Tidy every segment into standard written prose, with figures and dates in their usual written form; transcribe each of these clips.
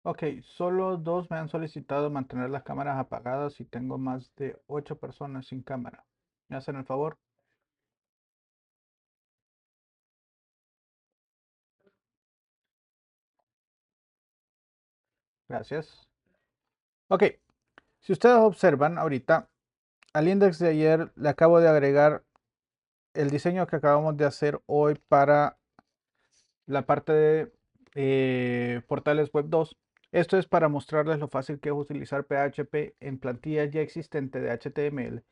Ok, solo dos me han solicitado mantener las cámaras apagadas y tengo más de 8 personas sin cámara. ¿Me hacen el favor? Gracias. Ok, si ustedes observan ahorita, al index de ayer le acabo de agregar el diseño que acabamos de hacer hoy para la parte de portales web 2. Esto es para mostrarles lo fácil que es utilizar PHP en plantillas ya existentes de HTML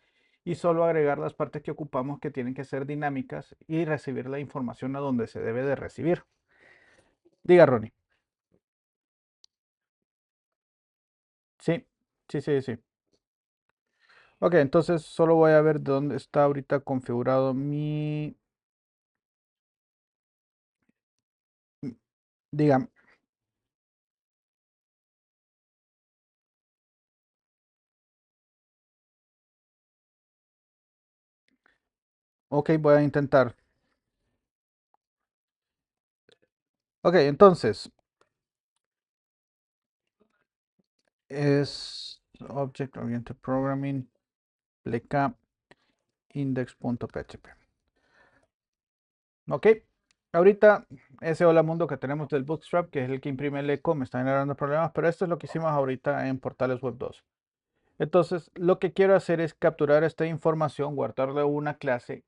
y solo agregar las partes que ocupamos que tienen que ser dinámicas y recibir la información a donde se debe de recibir. Diga, Ronnie. Sí, sí. Ok, entonces solo voy a ver dónde está ahorita configurado mi... Diga, ok, voy a intentar. Ok, entonces es Object Oriented Programming, pleca, index.php. Ok, ahorita ese hola mundo que tenemos del Bootstrap, que es el que imprime el eco, me está generando problemas, pero esto es lo que hicimos ahorita en Portales Web 2. Entonces, lo que quiero hacer es capturar esta información, guardarle una clase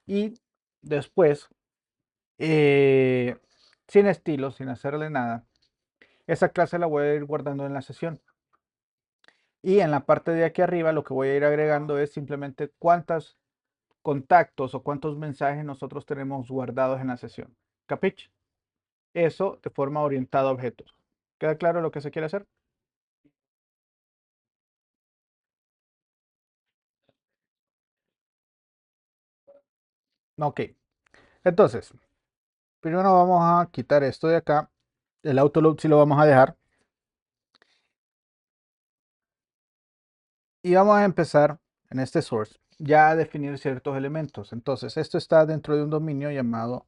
y después, eh, sin estilo, sin hacerle nada, esa clase la voy a ir guardando en la sesión. Y en la parte de aquí arriba lo que voy a ir agregando es simplemente cuántos contactos o cuántos mensajes nosotros tenemos guardados en la sesión. ¿Capich? Eso de forma orientada a objetos. ¿Queda claro lo que se quiere hacer? Ok. Entonces, primero vamos a quitar esto de acá. El autoload sí lo vamos a dejar. Y vamos a empezar en este source ya a definir ciertos elementos. Entonces, esto está dentro de un dominio llamado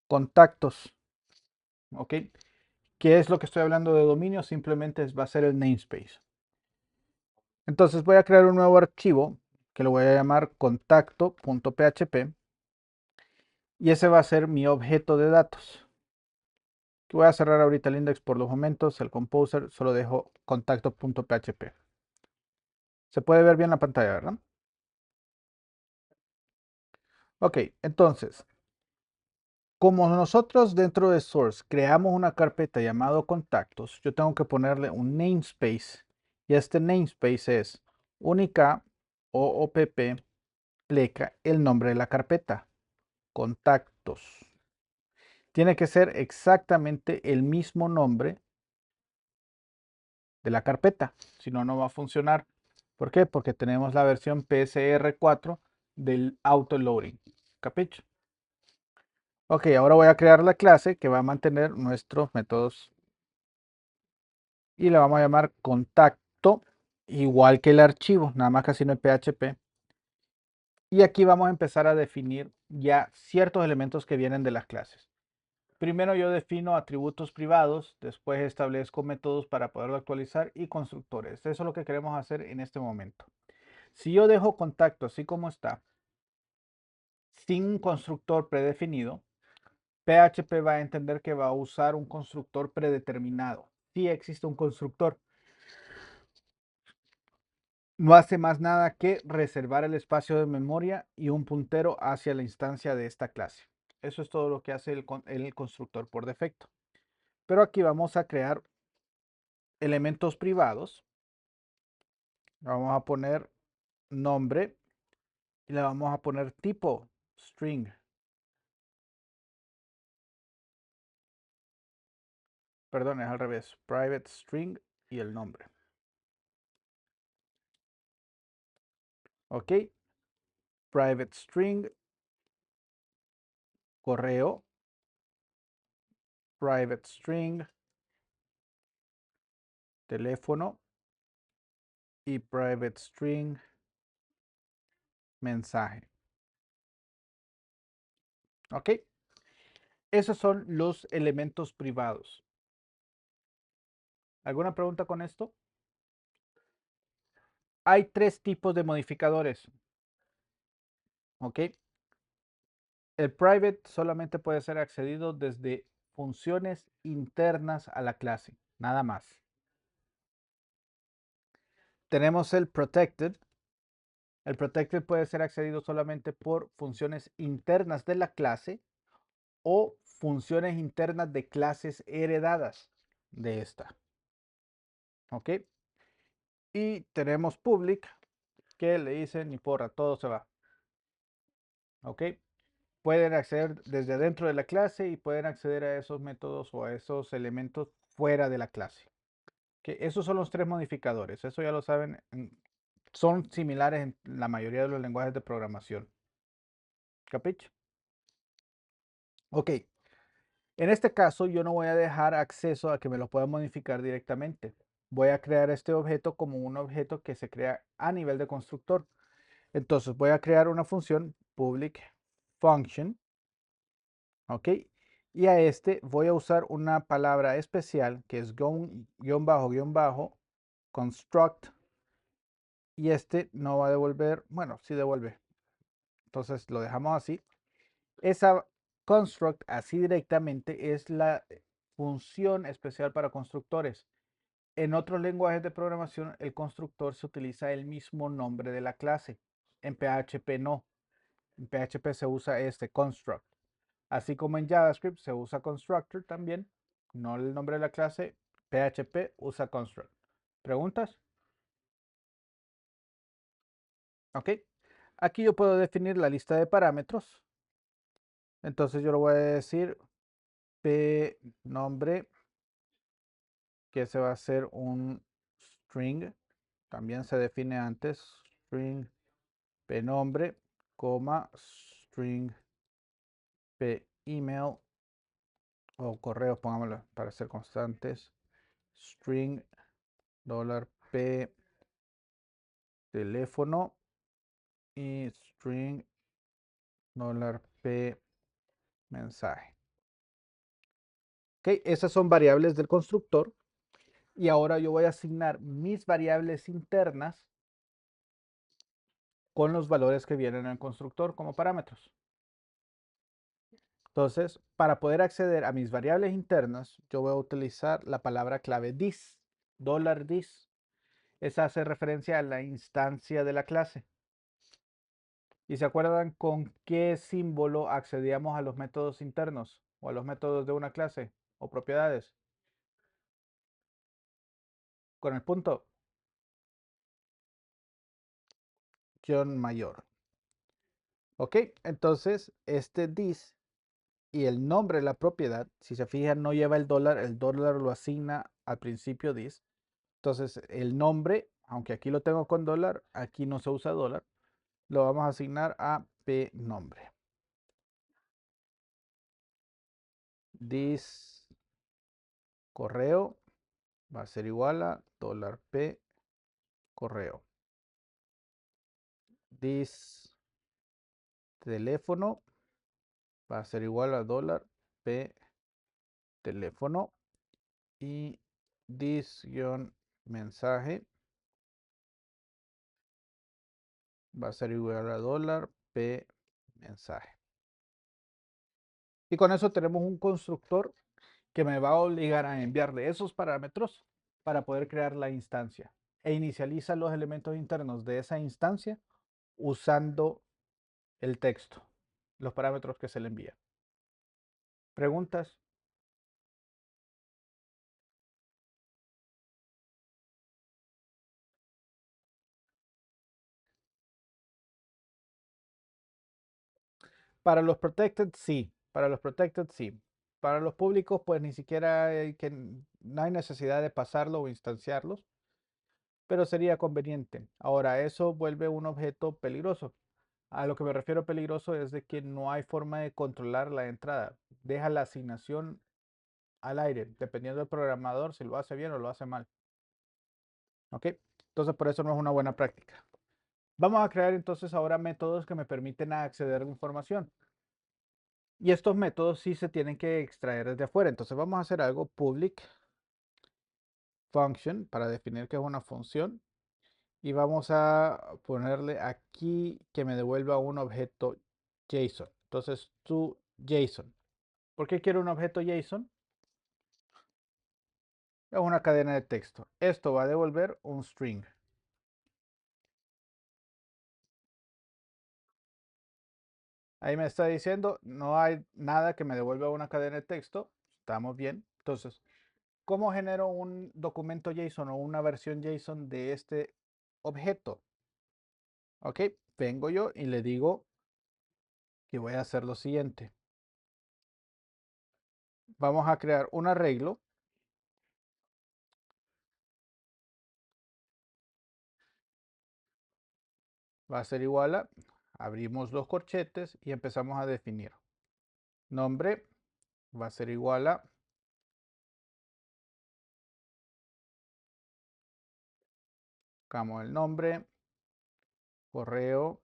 contactos. ¿Ok? ¿Qué es lo que estoy hablando de dominio? Simplemente va a ser el namespace. Entonces voy a crear un nuevo archivo que lo voy a llamar contacto.php y ese va a ser mi objeto de datos. Voy a cerrar ahorita el index por los momentos, el composer solo dejo contacto.php. Se puede ver bien la pantalla, ¿verdad? Ok, entonces, como nosotros dentro de Source creamos una carpeta llamado contactos, yo tengo que ponerle un namespace y este namespace es única opp pleca el nombre de la carpeta, contactos. Tiene que ser exactamente el mismo nombre de la carpeta, si no, no va a funcionar. ¿Por qué? Porque tenemos la versión PSR4 del autoloading. ¿Capicho? Ok, ahora voy a crear la clase que va a mantener nuestros métodos y la vamos a llamar contacto, igual que el archivo, nada más que así no es PHP. Y aquí vamos a empezar a definir ya ciertos elementos que vienen de las clases. Primero yo defino atributos privados, después establezco métodos para poderlo actualizar y constructores. Eso es lo que queremos hacer en este momento. Si yo dejo contacto así como está, sin un constructor predefinido, PHP va a entender que va a usar un constructor predeterminado. Si existe un constructor, no hace más nada que reservar el espacio de memoria y un puntero hacia la instancia de esta clase. Eso es todo lo que hace el constructor por defecto. Pero aquí vamos a crear elementos privados. Vamos a poner nombre y le vamos a poner tipo string. Perdón, es al revés. Private string y el nombre. Ok. Private string, correo, private string, teléfono y private string, mensaje. Ok. Esos son los elementos privados. ¿Alguna pregunta con esto? Hay tres tipos de modificadores. ¿Ok? El private solamente puede ser accedido desde funciones internas a la clase, nada más. Tenemos el protected. El protected puede ser accedido solamente por funciones internas de la clase o funciones internas de clases heredadas de esta. ¿Ok? Y tenemos public, que le dicen ni porra, todo se va. ¿Ok? Pueden acceder desde dentro de la clase y pueden acceder a esos métodos o a esos elementos fuera de la clase. Que esos son los tres modificadores. Eso ya lo saben. Son similares en la mayoría de los lenguajes de programación. ¿Capiche? Ok. En este caso, yo no voy a dejar acceso a que me lo puedan modificar directamente. Voy a crear este objeto como un objeto que se crea a nivel de constructor. Entonces voy a crear una función public function. ¿Ok? Y a este voy a usar una palabra especial que es guión bajo construct. Y este no va a devolver, bueno, sí devuelve. Entonces lo dejamos así. Esa construct así directamente es la función especial para constructores. En otros lenguajes de programación, el constructor se utiliza el mismo nombre de la clase. En PHP no. En PHP se usa este construct. Así como en JavaScript se usa constructor también, no el nombre de la clase. PHP usa construct. ¿Preguntas? Ok. Aquí yo puedo definir la lista de parámetros. Entonces yo le voy a decir p nombre, que se va a ser un string. También se define antes string p nombre, coma, string p email o correos, pongámoslo para ser constantes, string $p teléfono y string $p mensaje. Ok, esas son variables del constructor y ahora yo voy a asignar mis variables internas con los valores que vienen en el constructor como parámetros. Entonces, para poder acceder a mis variables internas, yo voy a utilizar la palabra clave this, $this. Esa hace referencia a la instancia de la clase. ¿Y se acuerdan con qué símbolo accedíamos a los métodos internos o a los métodos de una clase o propiedades? Con el punto guión mayor. ¿Ok? Entonces, este this y el nombre de la propiedad, si se fijan, no lleva el dólar lo asigna al principio this. Entonces, el nombre, aunque aquí lo tengo con dólar, aquí no se usa dólar, lo vamos a asignar a p nombre. This correo va a ser igual a $p correo. This teléfono va a ser igual a $p teléfono. Y this mensaje va a ser igual a $p mensaje. Y con eso tenemos un constructor que me va a obligar a enviarle esos parámetros para poder crear la instancia. E inicializa los elementos internos de esa instancia usando el texto, los parámetros que se le envía. ¿Preguntas? Para los protected, sí. Para los protected, sí. Para los públicos, pues ni siquiera no hay necesidad de pasarlo o instanciarlos, pero sería conveniente. Ahora, eso vuelve un objeto peligroso. A lo que me refiero peligroso es de que no hay forma de controlar la entrada. Deja la asignación al aire, dependiendo del programador si lo hace bien o lo hace mal. ¿Ok? Entonces, por eso no es una buena práctica. Vamos a crear entonces ahora métodos que me permiten acceder a la información. Y estos métodos sí se tienen que extraer desde afuera. Entonces vamos a hacer algo public function para definir que es una función y vamos a ponerle aquí que me devuelva un objeto JSON. Entonces, to JSON. ¿Por qué quiero un objeto JSON? Es una cadena de texto. Esto va a devolver un string. Ahí me está diciendo, no hay nada que me devuelva una cadena de texto. Estamos bien. Entonces, ¿cómo genero un documento JSON o una versión JSON de este objeto? Ok, vengo yo y le digo que voy a hacer lo siguiente. Vamos a crear un arreglo. Va a ser igual a, abrimos los corchetes y empezamos a definir. Nombre va a ser igual a, buscamos el nombre, correo,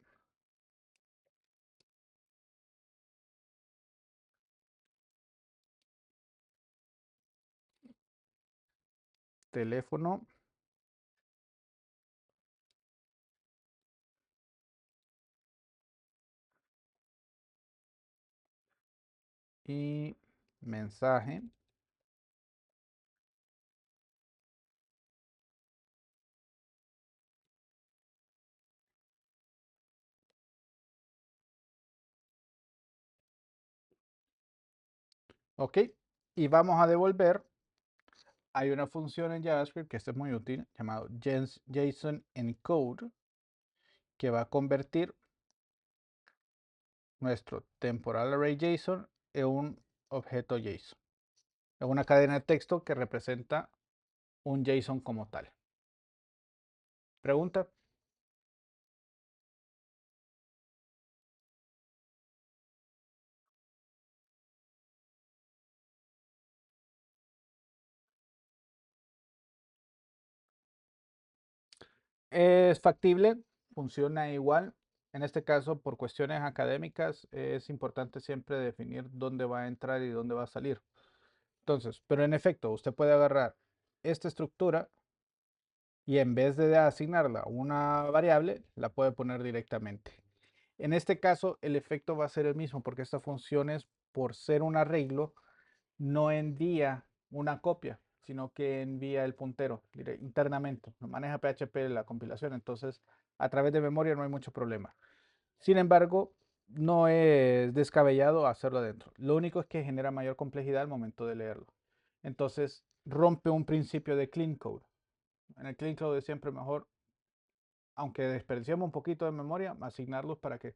teléfono y mensaje. Ok, y vamos a devolver. Hay una función en JavaScript que esta es muy útil, llamado JSON encode, que va a convertir nuestro temporal array JSON en un objeto JSON. Es una cadena de texto que representa un JSON como tal. Pregunta. Es factible, funciona igual. En este caso, por cuestiones académicas, es importante siempre definir dónde va a entrar y dónde va a salir. Entonces, pero en efecto, usted puede agarrar esta estructura y en vez de asignarla a una variable, la puede poner directamente. En este caso, el efecto va a ser el mismo porque esta función es, por ser un arreglo, no envía una copia, sino que envía el puntero internamente. No maneja PHP la compilación, entonces a través de memoria no hay mucho problema. Sin embargo, no es descabellado hacerlo adentro. Lo único es que genera mayor complejidad al momento de leerlo. Entonces rompe un principio de clean code. En el clean code es siempre mejor, aunque desperdiciemos un poquito de memoria, asignarlos para que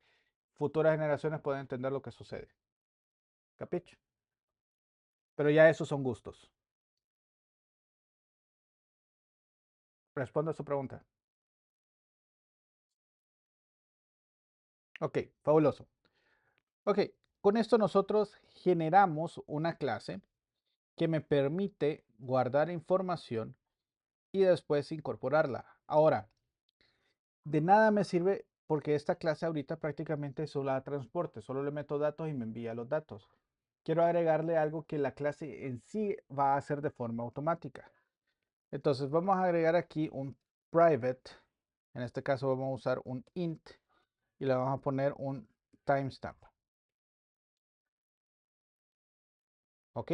futuras generaciones puedan entender lo que sucede. ¿Capiche? Pero ya esos son gustos. Respondo a su pregunta. Ok, fabuloso. Ok, con esto nosotros generamos una clase que me permite guardar información y después incorporarla. Ahora, de nada me sirve porque esta clase ahorita prácticamente solo da transporte, solo le meto datos y me envía los datos. Quiero agregarle algo que la clase en sí va a hacer de forma automática. Entonces vamos a agregar aquí un private. En este caso vamos a usar un int y le vamos a poner un timestamp. ¿Ok?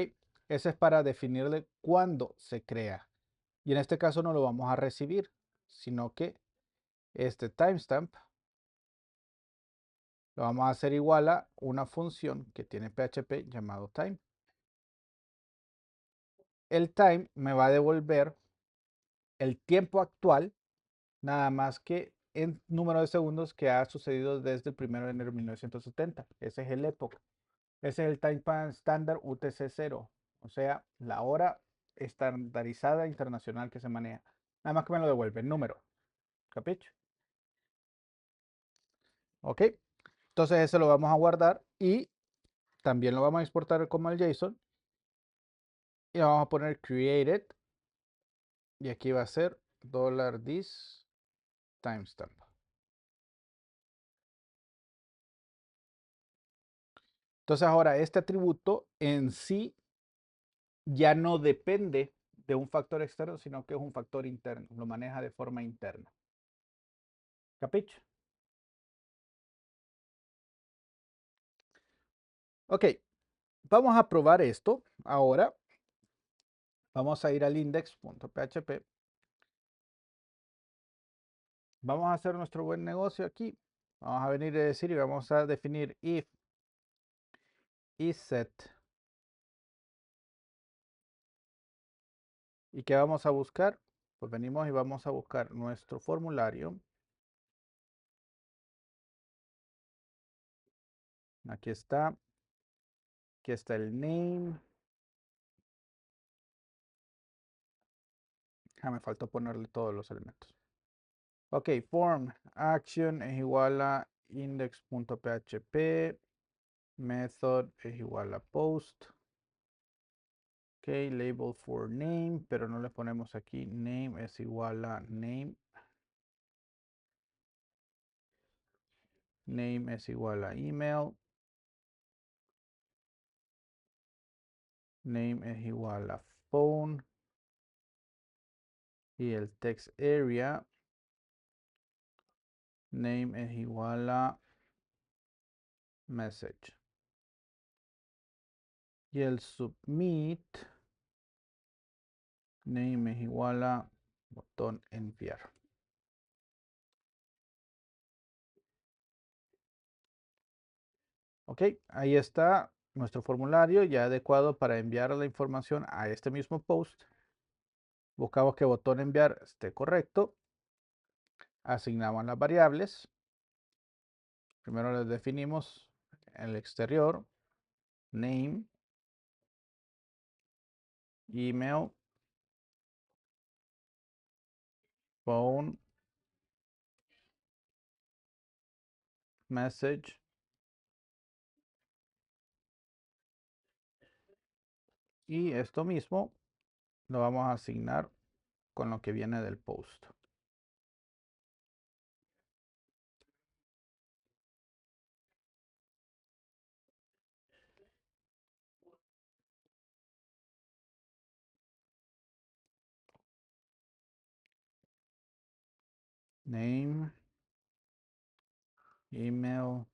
Ese es para definirle cuándo se crea. Y en este caso no lo vamos a recibir, sino que este timestamp lo vamos a hacer igual a una función que tiene PHP llamado time. El time me va a devolver el tiempo actual, nada más que en número de segundos que ha sucedido desde el 1 de enero de 1970. Ese es el epoch. Ese es el time standard UTC-0, o sea, la hora estandarizada internacional que se maneja. Nada más que me lo devuelve el número. ¿Capicho? Ok. Entonces ese lo vamos a guardar y también lo vamos a exportar como el JSON y vamos a poner created y aquí va a ser $this timestamp. Entonces ahora este atributo en sí ya no depende de un factor externo, sino que es un factor interno, lo maneja de forma interna. ¿Capicho? Ok, vamos a probar esto ahora. Vamos a ir al index.php. Vamos a hacer nuestro buen negocio aquí. Vamos a venir a decir y vamos a definir if isSet. ¿Y qué vamos a buscar? Pues venimos y vamos a buscar nuestro formulario. Aquí está. Aquí está el name. Me faltó ponerle todos los elementos. Ok, form action es igual a index.php. Method es igual a post. Ok, label for name, pero no le ponemos aquí. Name es igual a name. Name es igual a email. Name es igual a phone. Y el text area. Name es igual a message. Y el submit. Name es igual a botón enviar. Ok, ahí está nuestro formulario ya adecuado para enviar la información a este mismo post. Buscamos que botón enviar esté correcto. Asignamos las variables. Primero les definimos el exterior, name, email, phone, message. Y esto mismo lo vamos a asignar con lo que viene del post. Name, email,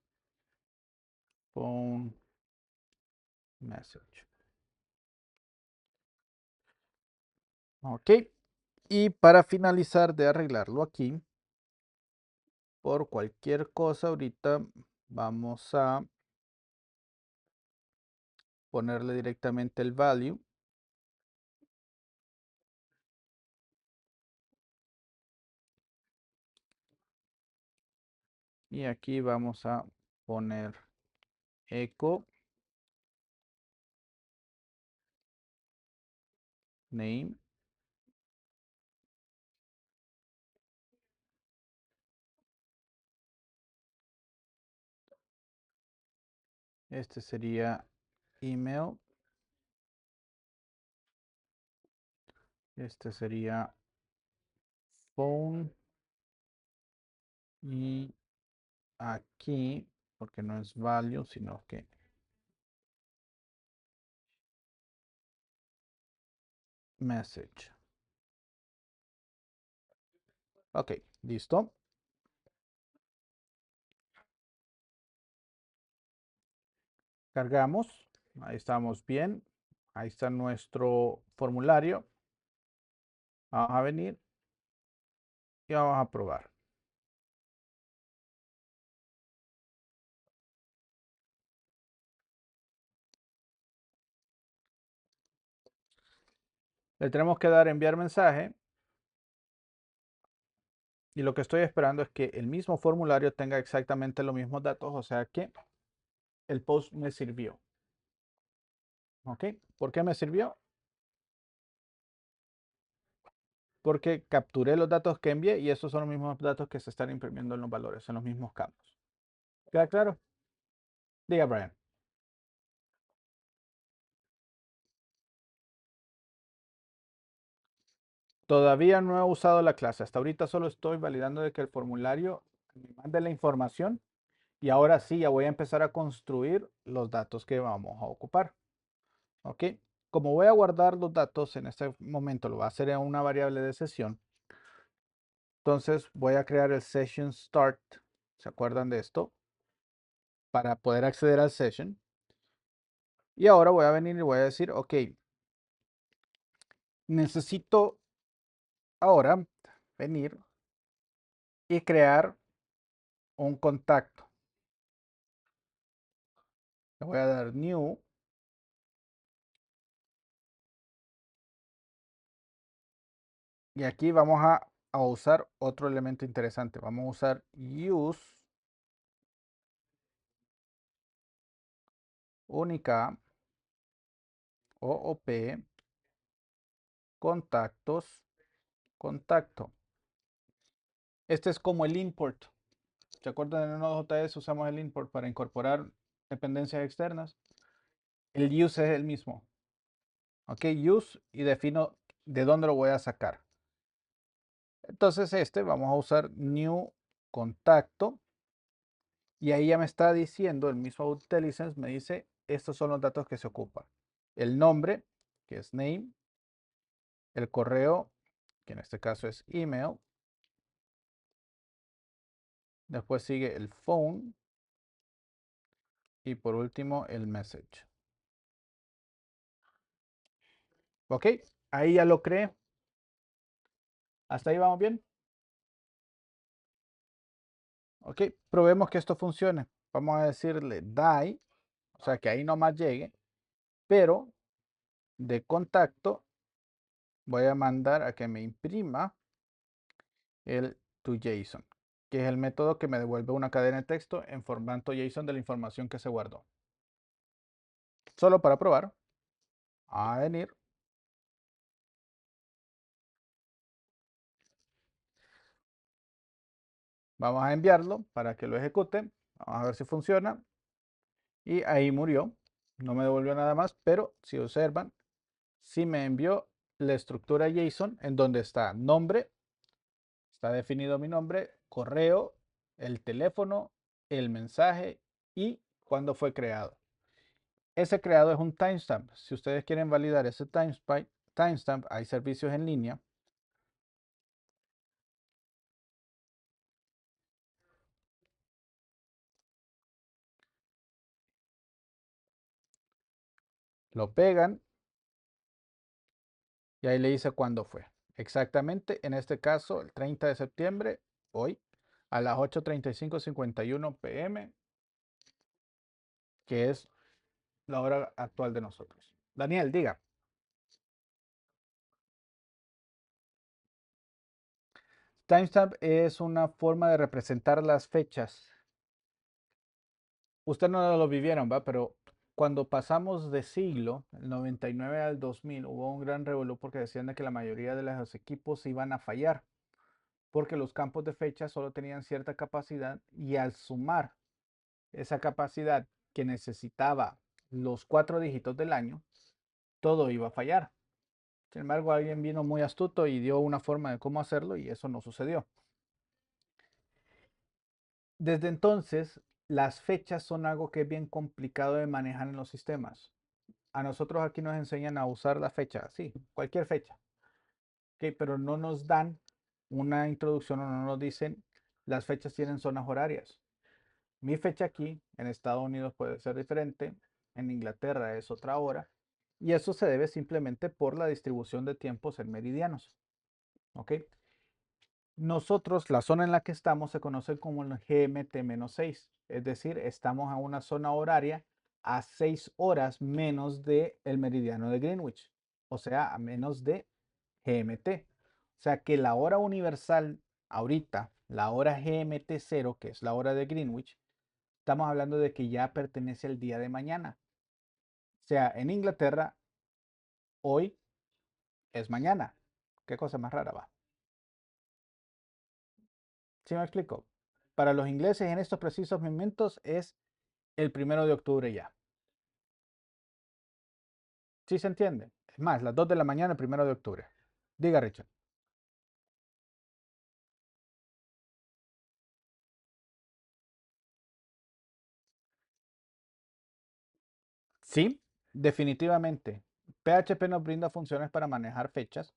phone, message. Ok. Y para finalizar de arreglarlo aquí, por cualquier cosa ahorita vamos a ponerle directamente el value. Y aquí vamos a poner echo name. Este sería email. Este sería phone. Y aquí, porque no es value, sino que message. Ok, listo. Cargamos. Ahí estamos bien. Ahí está nuestro formulario. Vamos a venir y vamos a probar. Le tenemos que dar enviar mensaje. Y lo que estoy esperando es que el mismo formulario tenga exactamente los mismos datos. O sea que el post me sirvió. ¿Ok? ¿Por qué me sirvió? Porque capturé los datos que envié y esos son los mismos datos que se están imprimiendo en los valores, en los mismos campos. ¿Queda claro? Diga, Brian. Todavía no he usado la clase. Hasta ahorita solo estoy validando de que el formulario me mande la información y ahora sí ya voy a empezar a construir los datos que vamos a ocupar. ¿Ok? Como voy a guardar los datos en este momento, lo voy a hacer en una variable de sesión. Entonces voy a crear el session start. ¿Se acuerdan de esto? Para poder acceder al session. Y ahora voy a venir y voy a decir, ok, necesito ahora venir y crear un contacto. Le voy a dar new. Y aquí vamos a usar otro elemento interesante. Vamos a usar use única OOP contactos contacto. Este es como el import. ¿Se acuerdan en Node.js usamos el import para incorporar dependencias externas? El use es el mismo. Ok, use y defino de dónde lo voy a sacar. Entonces vamos a usar new contacto y ahí ya me está diciendo, el mismo IntelliSense me dice, estos son los datos que se ocupan. El nombre, que es name, el correo, que en este caso es email, después sigue el phone y por último el message. Ok, ahí ya lo creé. ¿Hasta ahí vamos bien? Ok, probemos que esto funcione. Vamos a decirle die, o sea que ahí nomás llegue, pero de contacto voy a mandar a que me imprima el toJSON, que es el método que me devuelve una cadena de texto en formato JSON de la información que se guardó. Solo para probar, a venir, vamos a enviarlo para que lo ejecute. Vamos a ver si funciona. Y ahí murió. No me devolvió nada más, pero si observan, sí me envió la estructura JSON en donde está nombre, está definido mi nombre, correo, el teléfono, el mensaje y cuándo fue creado. Ese creado es un timestamp. Si ustedes quieren validar ese timestamp, hay servicios en línea. Lo pegan y ahí le dice cuándo fue. Exactamente, en este caso, el 30 de septiembre, hoy, a las 8:35:51 p.m., que es la hora actual de nosotros. Daniel, diga. Timestamp es una forma de representar las fechas. Usted no lo vivieron, ¿va? Pero cuando pasamos de siglo, el 99 al 2000, hubo un gran revuelo porque decían de que la mayoría de los equipos iban a fallar, porque los campos de fecha solo tenían cierta capacidad y al sumar esa capacidad que necesitaba los 4 dígitos del año, todo iba a fallar. Sin embargo, alguien vino muy astuto y dio una forma de cómo hacerlo y eso no sucedió. Desde entonces, las fechas son algo que es bien complicado de manejar en los sistemas. A nosotros aquí nos enseñan a usar la fecha, sí, cualquier fecha, ¿ok? Pero no nos dan una introducción o no nos dicen las fechas tienen zonas horarias. Mi fecha aquí en Estados Unidos puede ser diferente, en Inglaterra es otra hora, y eso se debe simplemente por la distribución de tiempos en meridianos, ¿ok? Nosotros, la zona en la que estamos se conoce como el GMT-6, es decir, estamos a una zona horaria a 6 horas menos del meridiano de Greenwich, o sea, a menos de GMT. O sea que la hora universal ahorita, la hora GMT 0, que es la hora de Greenwich, estamos hablando de que ya pertenece al día de mañana. O sea, en Inglaterra, hoy es mañana. ¿Qué cosa más rara va? ¿Sí me explico? Para los ingleses en estos precisos momentos es el 1 de octubre ya. ¿Sí se entiende? Es más, las 2 de la mañana el 1 de octubre. Diga, Richard. Sí, definitivamente. PHP nos brinda funciones para manejar fechas.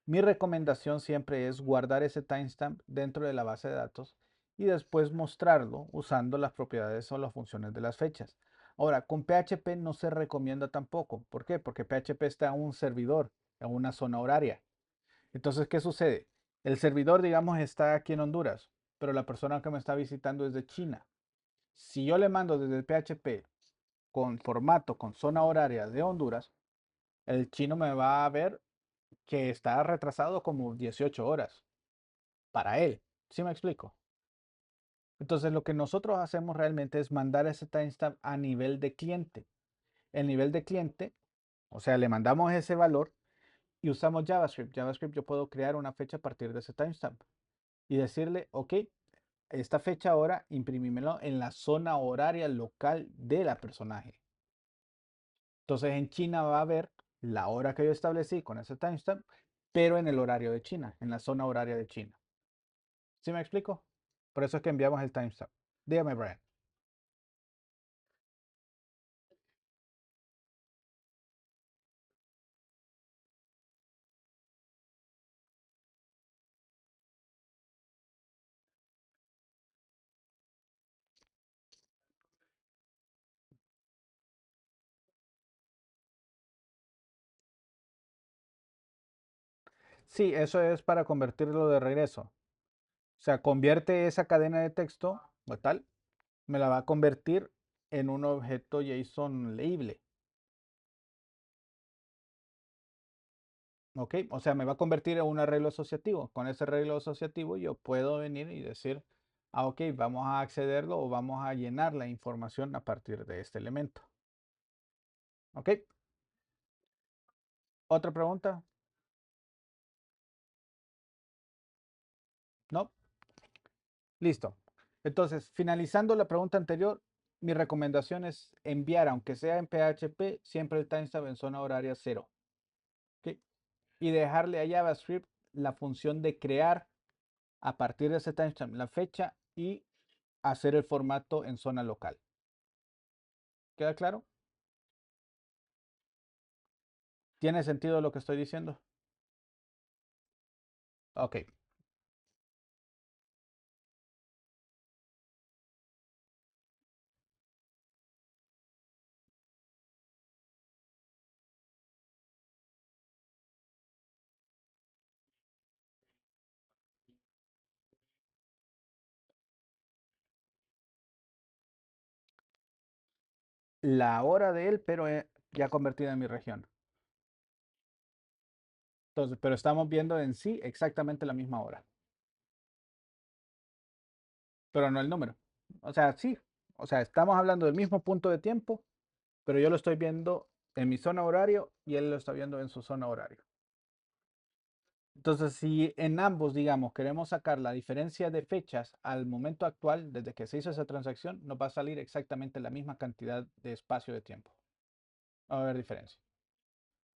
Mi recomendación siempre es guardar ese timestamp dentro de la base de datos y después mostrarlo usando las propiedades o las funciones de las fechas. Ahora, con PHP no se recomienda tampoco. ¿Por qué? Porque PHP está en un servidor, en una zona horaria. Entonces, ¿qué sucede? El servidor, digamos, está aquí en Honduras, pero la persona que me está visitando es de China. Si yo le mando desde el PHP con formato, con zona horaria de Honduras, el chino me va a ver que está retrasado como 18 horas para él. ¿Sí me explico? Entonces, lo que nosotros hacemos realmente es mandar ese timestamp a nivel de cliente. El nivel de cliente, o sea, le mandamos ese valor y usamos JavaScript. JavaScript yo puedo crear una fecha a partir de ese timestamp y decirle, ok, esta fecha ahora imprimímelo en la zona horaria local de la personaje. Entonces en China va a ver la hora que yo establecí con ese timestamp, pero en el horario de China, en la zona horaria de China. ¿Sí me explico? Por eso es que enviamos el timestamp. Dígame, Brian. Sí, eso es para convertirlo de regreso. O sea, convierte esa cadena de texto o tal, me la va a convertir en un objeto JSON leíble. ¿Ok? O sea, me va a convertir en un arreglo asociativo. Con ese arreglo asociativo yo puedo venir y decir, ah, ok, vamos a accederlo o vamos a llenar la información a partir de este elemento. ¿Ok? ¿Otra pregunta? ¿No? Listo. Entonces, finalizando la pregunta anterior, mi recomendación es enviar, aunque sea en PHP, siempre el timestamp en zona horaria 0. ¿Ok? Y dejarle a JavaScript la función de crear a partir de ese timestamp la fecha y hacer el formato en zona local. ¿Queda claro? ¿Tiene sentido lo que estoy diciendo? Ok. La hora de él, pero ya convertida en mi región. Entonces, pero estamos viendo en sí exactamente la misma hora, pero no el número. O sea, sí. O sea, estamos hablando del mismo punto de tiempo, pero yo lo estoy viendo en mi zona horario y él lo está viendo en su zona horario. Entonces, si en ambos, digamos, queremos sacar la diferencia de fechas al momento actual, desde que se hizo esa transacción, nos va a salir exactamente la misma cantidad de espacio de tiempo. No va a haber diferencia.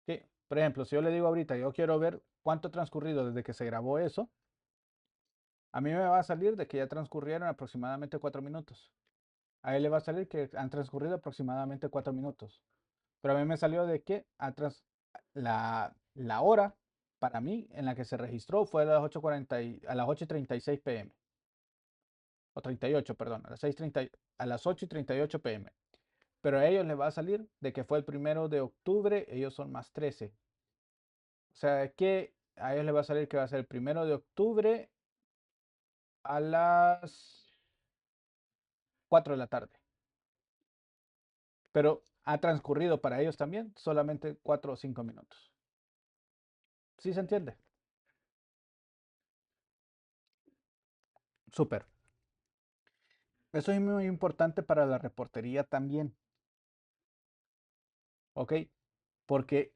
¿Sí? Por ejemplo, si yo le digo ahorita, yo quiero ver cuánto ha transcurrido desde que se grabó eso, a mí me va a salir de que ya transcurrieron aproximadamente 4 minutos. A él le va a salir que han transcurrido aproximadamente 4 minutos. Pero a mí me salió de que la hora para mí en la que se registró fue a las 8:40 a las 8:36 pm. O 38, perdón, a las 8:38 pm. Pero a ellos les va a salir de que fue el 1 de octubre, ellos son más 13. O sea, que a ellos les va a salir que va a ser el 1 de octubre a las 4 de la tarde. Pero ha transcurrido para ellos también solamente 4 o 5 minutos. ¿Sí se entiende? Súper. Eso es muy importante para la reportería también, ¿ok? Porque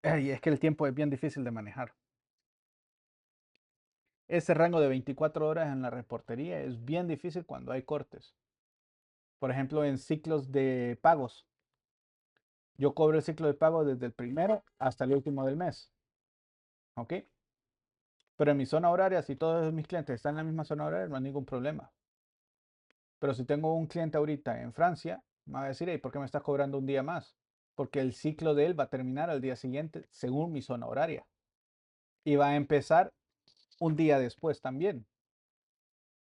ay, es que el tiempo es bien difícil de manejar. Ese rango de 24 horas en la reportería es bien difícil cuando hay cortes. Por ejemplo, en ciclos de pagos. Yo cobro el ciclo de pago desde el primero hasta el último del mes, ¿ok? Pero en mi zona horaria, si todos mis clientes están en la misma zona horaria, no hay ningún problema. Pero si tengo un cliente ahorita en Francia, me va a decir, hey, ¿por qué me estás cobrando un día más? porque el ciclo de él va a terminar al día siguiente según mi zona horaria y va a empezar un día después también.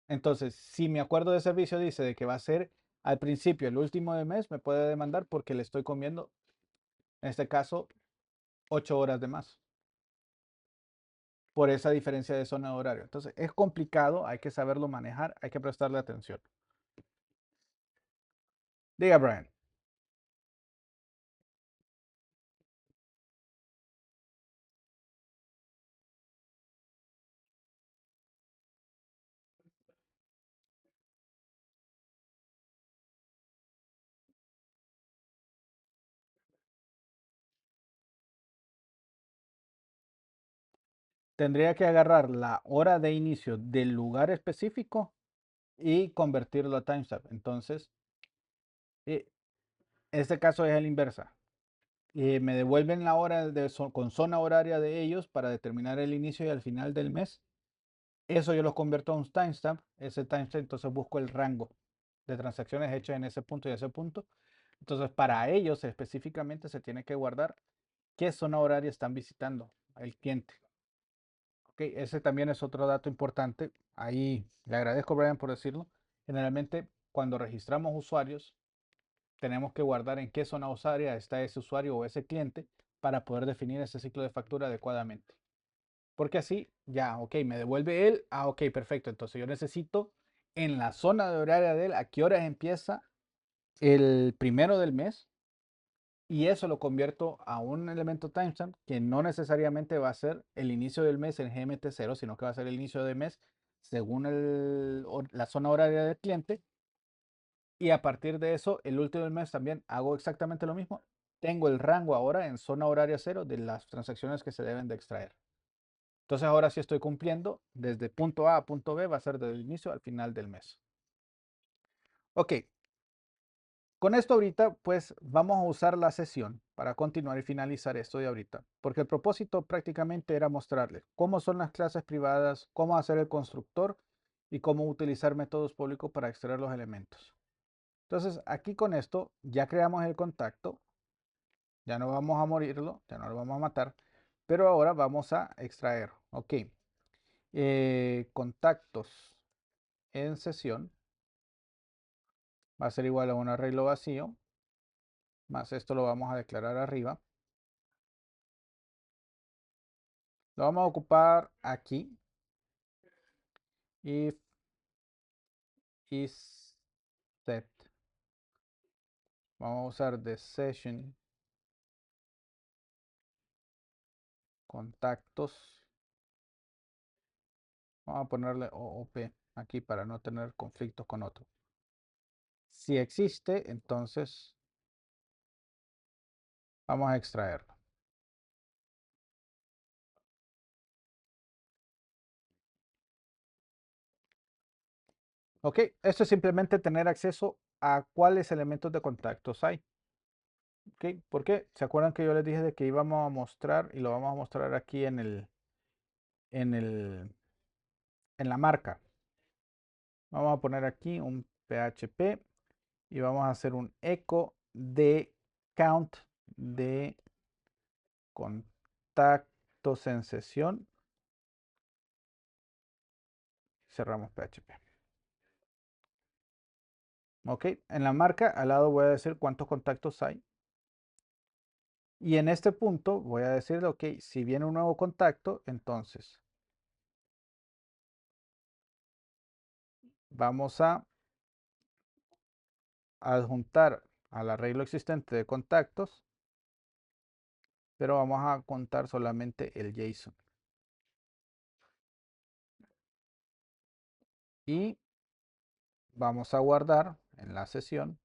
Entonces, si mi acuerdo de servicio dice de que va a ser al principio, el último de mes, me puede demandar porque le estoy comiendo, en este caso, 8 horas de más por esa diferencia de zona de horario. Entonces, es complicado, hay que saberlo manejar, hay que prestarle atención. Diga, Brian. Tendría que agarrar la hora de inicio del lugar específico y convertirlo a timestamp. Entonces, eh, este caso es el inversa. Me devuelven la hora con zona horaria de ellos para determinar el inicio y el final del mes. Eso yo lo convierto a un timestamp. Ese timestamp, entonces busco el rango de transacciones hechas en ese punto y ese punto. Entonces, para ellos específicamente se tiene que guardar qué zona horaria están visitando el cliente. Ok, ese también es otro dato importante. Ahí le agradezco, Brian, por decirlo. Generalmente, cuando registramos usuarios, tenemos que guardar en qué zona horaria está ese usuario o ese cliente para poder definir ese ciclo de factura adecuadamente. Porque así, ya, ok, me devuelve él. Ah, ok, perfecto. Entonces yo necesito en la zona de horaria de él a qué horas empieza el primero del mes. Y eso lo convierto a un elemento timestamp que no necesariamente va a ser el inicio del mes en GMT0, sino que va a ser el inicio del mes según la zona horaria del cliente. Y a partir de eso, el último del mes también hago exactamente lo mismo. Tengo el rango ahora en zona horaria cero de las transacciones que se deben de extraer. Entonces ahora sí estoy cumpliendo desde punto A a punto B, va a ser desde el inicio al final del mes. Ok, con esto ahorita pues vamos a usar la sesión para continuar y finalizar esto de ahorita, porque el propósito prácticamente era mostrarles cómo son las clases privadas, cómo hacer el constructor y cómo utilizar métodos públicos para extraer los elementos. Entonces aquí con esto ya creamos el contacto, ya no vamos a morirlo, ya no lo vamos a matar, pero ahora vamos a extraer. Ok, contactos en sesión va a ser igual a un arreglo vacío, más esto lo vamos a declarar arriba. Lo vamos a ocupar aquí. If is set. Vamos a usar the session contactos. Vamos a ponerle OOP aquí para no tener conflictos con otro. Si existe, entonces vamos a extraerlo. Ok, esto es simplemente tener acceso a cuáles elementos de contactos hay. Ok, ¿por qué? ¿Se acuerdan que yo les dije de que íbamos a mostrar y lo vamos a mostrar aquí en el, en la marca? Vamos a poner aquí un PHP y vamos a hacer un eco de count de contactos en sesión. Cerramos PHP. Ok, en la marca al lado voy a decir cuántos contactos hay. Y en este punto voy a decirle, ok, si viene un nuevo contacto, entonces vamos a adjuntar al arreglo existente de contactos, pero vamos a contar solamente el JSON. Y vamos a guardar en la sesión.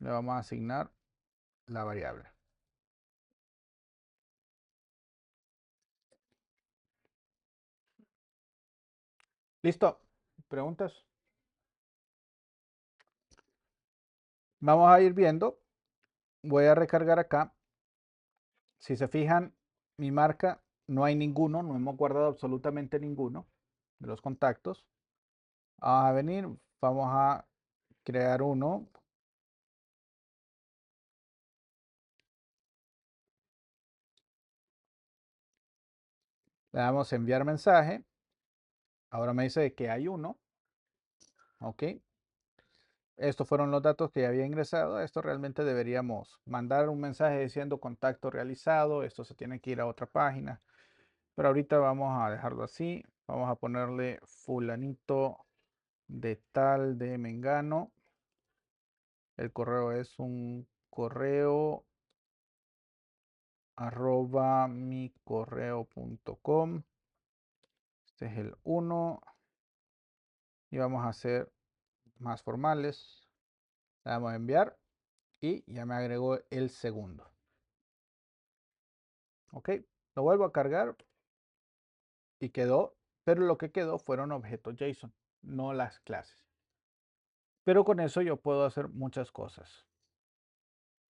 Le vamos a asignar la variable. ¿Listo? ¿Preguntas? Vamos a ir viendo. Voy a recargar acá. Si se fijan, mi marca no hay ninguno, no hemos guardado absolutamente ninguno. de los contactos. Vamos a venir, vamos a crear uno. Le damos a enviar mensaje. Ahora me dice que hay uno. Ok. Estos fueron los datos que ya había ingresado. Esto realmente deberíamos mandar un mensaje diciendo contacto realizado. Esto se tiene que ir a otra página. Pero ahorita vamos a dejarlo así. Vamos a ponerle fulanito de tal de Mengano. El correo es un correo arroba micorreo.com. Este es el 1. Y vamos a hacer más formales. Le damos a enviar y ya me agregó el segundo. Ok, lo vuelvo a cargar y quedó, pero lo que quedó fueron objetos JSON, no las clases. Pero con eso yo puedo hacer muchas cosas.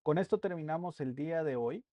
Con esto terminamos el día de hoy.